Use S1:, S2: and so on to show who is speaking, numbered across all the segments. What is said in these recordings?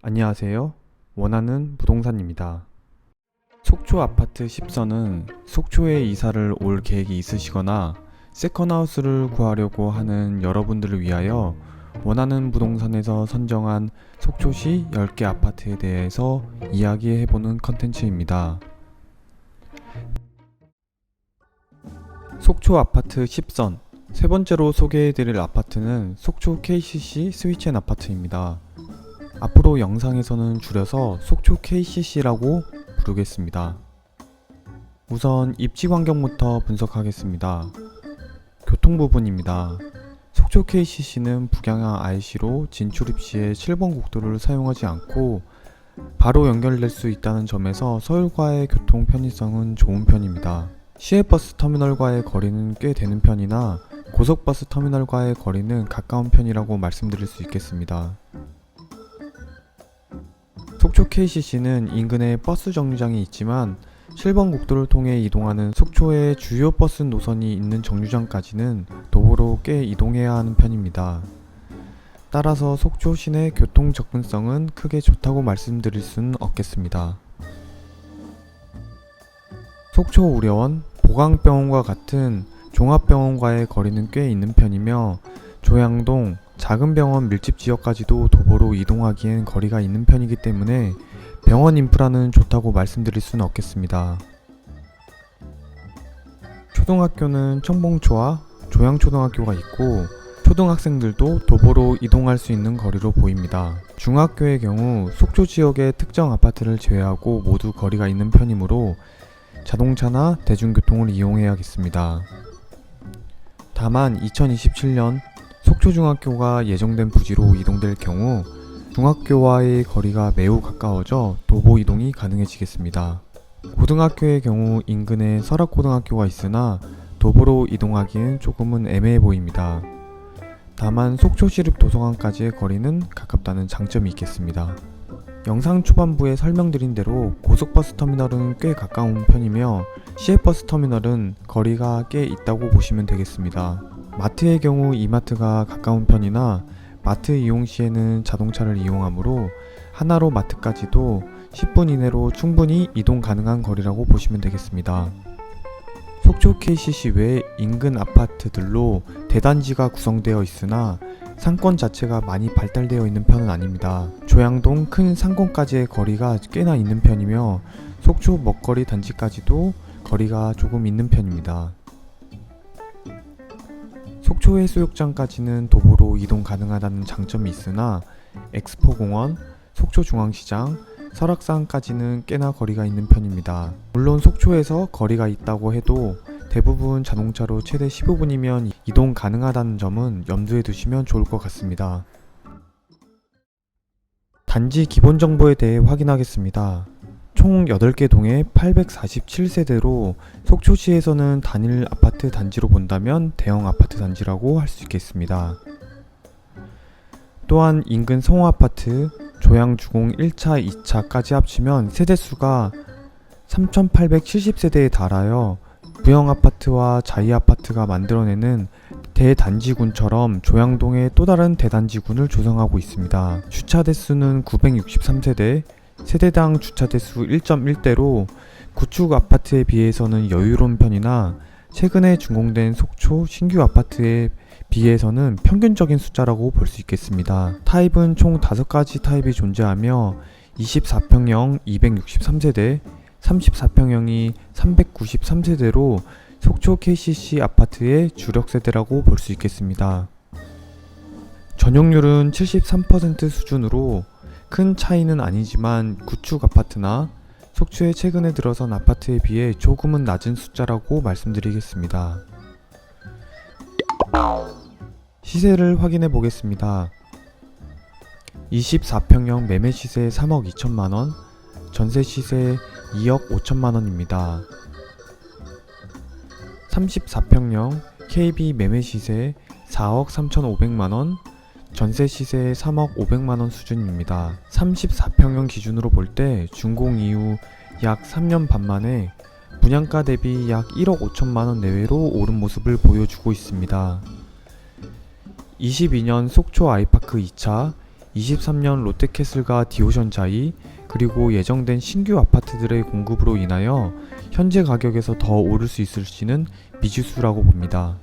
S1: 안녕하세요. 원하는 부동산입니다. 속초 아파트 10선은 속초에 이사를 올 계획이 있으시거나 세컨하우스를 구하려고 하는 여러분들을 위하여 원하는 부동산에서 선정한 속초시 10개 아파트에 대해서 이야기해보는 컨텐츠입니다. 속초 아파트 10선 세 번째로 소개해드릴 아파트는 속초 KCC 스위첸 아파트입니다. 앞으로 영상에서는 줄여서 속초 KCC라고 부르겠습니다. 우선 입지 환경부터 분석하겠습니다. 교통 부분입니다. 속초 KCC는 북양화 IC로 진출입 시에 7번 국도를 사용하지 않고 바로 연결될 수 있다는 점에서 서울과의 교통 편의성은 좋은 편입니다. 시외버스 터미널과의 거리는 꽤 되는 편이나 고속버스 터미널과의 거리는 가까운 편이라고 말씀드릴 수 있겠습니다. 속초 KCC는 인근에 버스 정류장이 있지만 7번 국도를 통해 이동하는 속초의 주요 버스 노선이 있는 정류장까지는 도보로 꽤 이동해야 하는 편입니다. 따라서 속초 시내 교통 접근성은 크게 좋다고 말씀드릴 수는 없겠습니다. 속초 우려원, 보강병원과 같은 종합병원과의 거리는 꽤 있는 편이며 조양동, 작은 병원 밀집 지역까지도 도보로 이동하기엔 거리가 있는 편이기 때문에 병원 인프라는 좋다고 말씀드릴 수는 없겠습니다. 초등학교는 청봉초와 조양초등학교가 있고 초등학생들도 도보로 이동할 수 있는 거리로 보입니다. 중학교의 경우 속초 지역의 특정 아파트를 제외하고 모두 거리가 있는 편이므로 자동차나 대중교통을 이용해야겠습니다. 다만 2027년 속초중학교가 예정된 부지로 이동될 경우 중학교와의 거리가 매우 가까워져 도보 이동이 가능해지겠습니다. 고등학교의 경우 인근에 설악고등학교가 있으나 도보로 이동하기엔 조금은 애매해 보입니다. 다만 속초시립도서관까지의 거리는 가깝다는 장점이 있겠습니다. 영상 초반부에 설명드린 대로 고속버스 터미널은 꽤 가까운 편이며 시외버스 터미널은 거리가 꽤 있다고 보시면 되겠습니다. 마트의 경우 이마트가 가까운 편이나 마트 이용 시에는 자동차를 이용하므로 하나로 마트까지도 10분 이내로 충분히 이동 가능한 거리라고 보시면 되겠습니다. 속초 KCC 외 인근 아파트들로 대단지가 구성되어 있으나 상권 자체가 많이 발달되어 있는 편은 아닙니다. 조양동 큰 상권까지의 거리가 꽤나 있는 편이며 속초 먹거리 단지까지도 거리가 조금 있는 편입니다. 속초 해수욕장까지는 도보로 이동 가능하다는 장점이 있으나 엑스포공원, 속초중앙시장, 설악산까지는 꽤나 거리가 있는 편입니다. 물론 속초에서 거리가 있다고 해도 대부분 자동차로 최대 15분이면 이동 가능하다는 점은 염두에 두시면 좋을 것 같습니다. 단지 기본 정보에 대해 확인하겠습니다. 총 8개 동에 847세대로 속초시에서는 단일 아파트 단지로 본다면 대형 아파트 단지라고 할 수 있겠습니다. 또한 인근 성호아파트, 조양주공 1차, 2차까지 합치면 세대수가 3870세대에 달하여 부영아파트와 자이아파트가 만들어내는 대단지군처럼 조양동의 또 다른 대단지군을 조성하고 있습니다. 주차 대수는 963세대, 세대당 주차 대수 1.1대로 구축 아파트에 비해서는 여유로운 편이나 최근에 준공된 속초 신규 아파트에 비해서는 평균적인 숫자라고 볼 수 있겠습니다. 타입은 총 5가지 타입이 존재하며 24평형 263세대, 34평형이 393세대로 속초 KCC 아파트의 주력 세대라고 볼 수 있겠습니다. 전용률은 73% 수준으로 큰 차이는 아니지만 구축 아파트나 속초에 최근에 들어선 아파트에 비해 조금은 낮은 숫자라고 말씀드리겠습니다. 시세를 확인해 보겠습니다. 24평형 매매 시세 3억 2천만원, 전세 시세 2억 5천만원입니다. 34평형 KB 매매 시세 4억 3,500만원, 전세 시세 3억 500만원 수준입니다. 34평형 기준으로 볼 때 준공 이후 약 3년 반 만에 분양가 대비 약 1억 5천만원 내외로 오른 모습을 보여주고 있습니다. 22년 속초 아이파크 2차, 23년 롯데캐슬과 디오션자이 그리고 예정된 신규 아파트들의 공급으로 인하여 현재 가격에서 더 오를 수 있을지는 미지수라고 봅니다.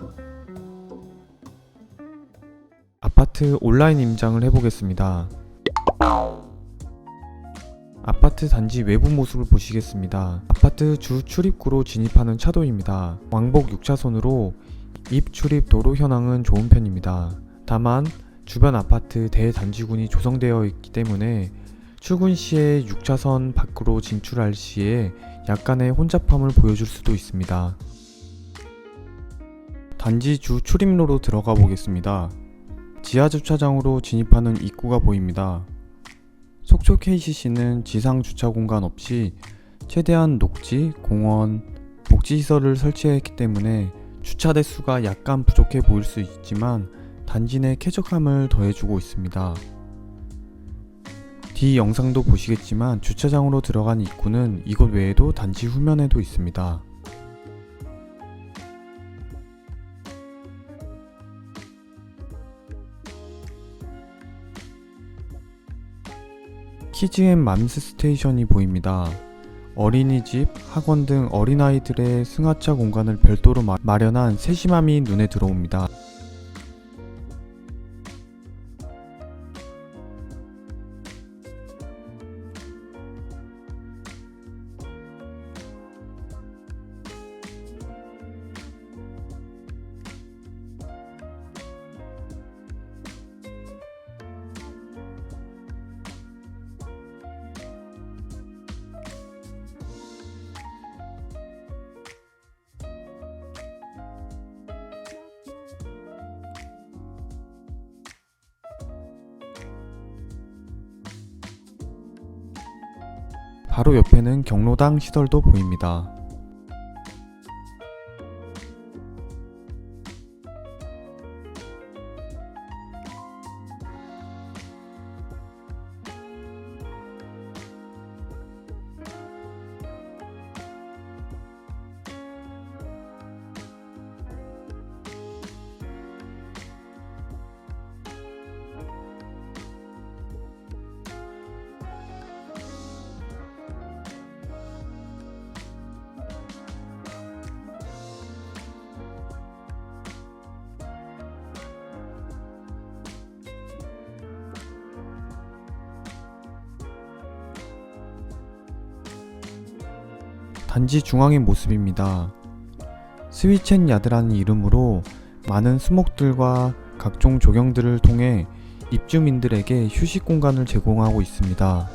S1: 아파트 온라인 임장을 해보겠습니다. 아파트 단지 외부 모습을 보시겠습니다. 아파트 주 출입구로 진입하는 차도입니다. 왕복 6차선으로 입 출입 도로 현황은 좋은 편입니다. 다만 주변 아파트 대단지군이 조성되어 있기 때문에 출근 시에 6차선 밖으로 진출할 시에 약간의 혼잡함을 보여줄 수도 있습니다. 단지 주 출입로로 들어가 보겠습니다. 지하 주차장으로 진입하는 입구가 보입니다. 속초 KCC는 지상 주차 공간 없이 최대한 녹지, 공원, 복지시설을 설치했기 때문에 주차 대수가 약간 부족해 보일 수 있지만 단지 내 쾌적함을 더해주고 있습니다. 뒤 영상도 보시겠지만 주차장으로 들어간 입구는 이곳 외에도 단지 후면에도 있습니다. 키즈앤 맘스 스테이션이 보입니다. 어린이집, 학원 등 어린아이들의 승하차 공간을 별도로 마련한 세심함이 눈에 들어옵니다. 바로 옆에는 경로당 시설도 보입니다. 단지 중앙의 모습입니다. 스위첸 야드라는 이름으로 많은 수목들과 각종 조경들을 통해 입주민들에게 휴식 공간을 제공하고 있습니다.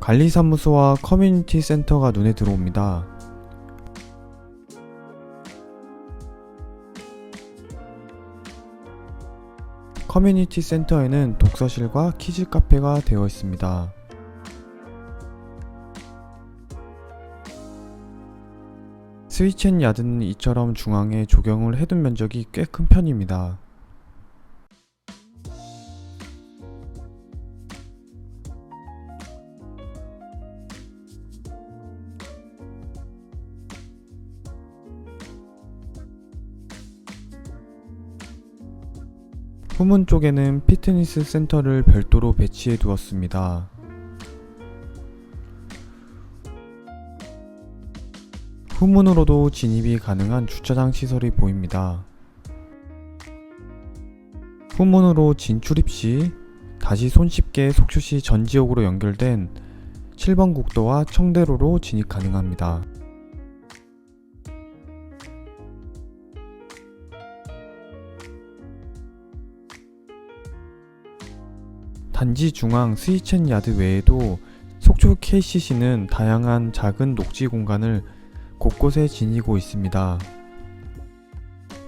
S1: 관리사무소와 커뮤니티 센터가 눈에 들어옵니다. 커뮤니티 센터에는 독서실과 키즈 카페가 되어 있습니다. 스위첸 야드는 이처럼 중앙에 조경을 해둔 면적이 꽤 큰 편입니다. 후문 쪽에는 피트니스 센터를 별도로 배치해 두었습니다. 후문으로도 진입이 가능한 주차장 시설이 보입니다. 후문으로 진출입 시 다시 손쉽게 속초시 전 지역으로 연결된 7번 국도와 청대로로 진입 가능합니다. 단지 중앙 스위첸 야드 외에도 속초 KCC는 다양한 작은 녹지 공간을 곳곳에 지니고 있습니다.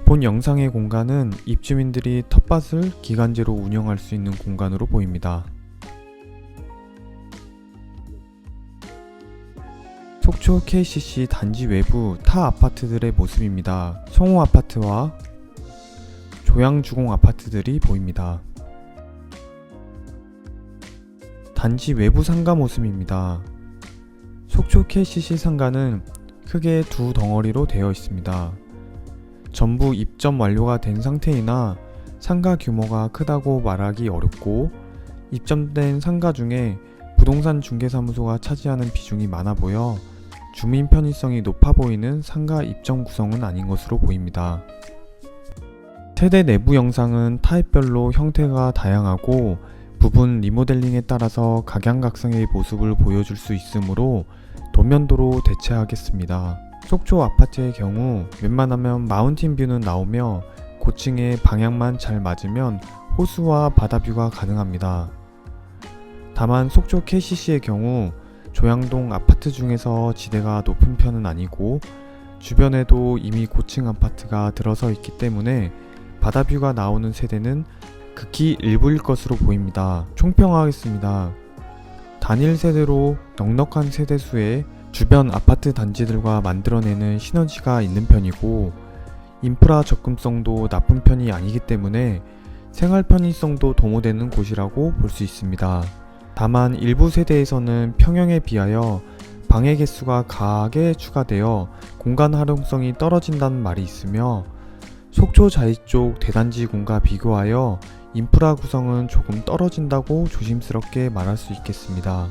S1: 본 영상의 공간은 입주민들이 텃밭을 기간제로 운영할 수 있는 공간으로 보입니다. 속초 KCC 단지 외부 타 아파트들의 모습입니다. 성호 아파트와 조양주공 아파트들이 보입니다. 단지 외부 상가 모습입니다. 속초 KCC 상가는 크게 두 덩어리로 되어 있습니다. 전부 입점 완료가 된 상태이나 상가 규모가 크다고 말하기 어렵고, 입점된 상가 중에 부동산 중개사무소가 차지하는 비중이 많아 보여 주민 편의성이 높아 보이는 상가 입점 구성은 아닌 것으로 보입니다. 세대 내부 영상은 타입별로 형태가 다양하고 부분 리모델링에 따라서 각양각색의 모습을 보여줄 수 있으므로 도면도로 대체하겠습니다. 속초 아파트의 경우 웬만하면 마운틴 뷰는 나오며 고층의 방향만 잘 맞으면 호수와 바다뷰가 가능합니다. 다만 속초 KCC의 경우 조양동 아파트 중에서 지대가 높은 편은 아니고 주변에도 이미 고층 아파트가 들어서 있기 때문에 바다뷰가 나오는 세대는 극히 일부일 것으로 보입니다. 총평하겠습니다. 단일 세대로 넉넉한 세대수의 주변 아파트 단지들과 만들어내는 시너지가 있는 편이고, 인프라 접근성도 나쁜 편이 아니기 때문에 생활 편의성도 도모되는 곳이라고 볼 수 있습니다. 다만 일부 세대에서는 평형에 비하여 방해 개수가 과하게 추가되어 공간 활용성이 떨어진다는 말이 있으며, 속초 자이 쪽 대단지군과 비교하여 인프라 구성은 조금 떨어진다고 조심스럽게 말할 수 있겠습니다.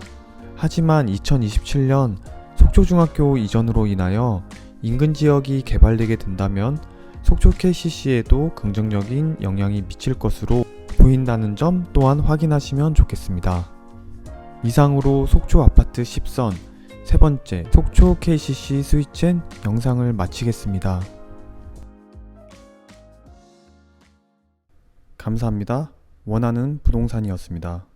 S1: 하지만 2027년 속초중학교 이전으로 인하여 인근 지역이 개발되게 된다면 속초 KCC에도 긍정적인 영향이 미칠 것으로 보인다는 점 또한 확인하시면 좋겠습니다. 이상으로 속초 아파트 10선 세 번째 속초 KCC 스위첸 영상을 마치겠습니다. 감사합니다. 원하는 부동산이었습니다.